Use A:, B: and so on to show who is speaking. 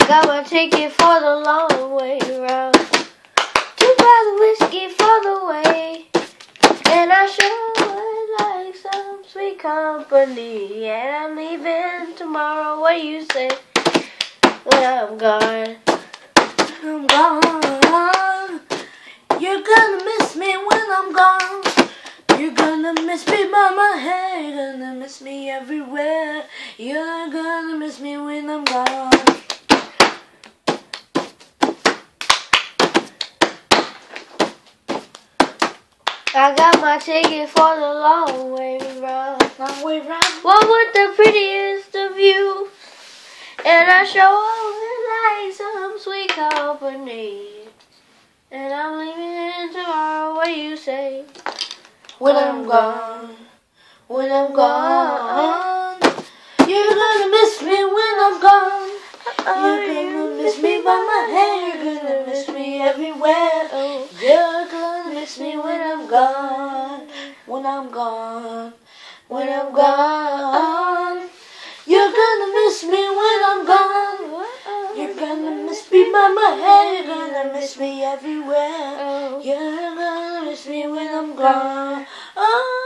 A: got my ticket for the long way round. 2 bottles of whiskey for the way. And I sure would like some sweet company. And I'm leaving tomorrow. What do you say? When I'm gone.
B: I'm gone. You're gonna miss me when I'm gone. You're gonna miss me by my hair. You're gonna miss me everywhere. You're gonna miss me when I'm gone.
A: I got my ticket for the long way round.
B: Long way round.
A: What with the prettiest of you? And I sure would like some sweet company. And I'm leaving tomorrow. What do you say?
B: When I'm gone. When I'm gone. You're gonna miss me when I'm gone. You're gonna miss me by my hair. You're gonna miss me everywhere. You're gonna miss me when I'm gone. When I'm gone. When I'm gone. You're gonna miss me when I'm gone. You're gonna miss me by my hair. You're gonna miss me everywhere. You're gonna miss me when I'm gone. Oh.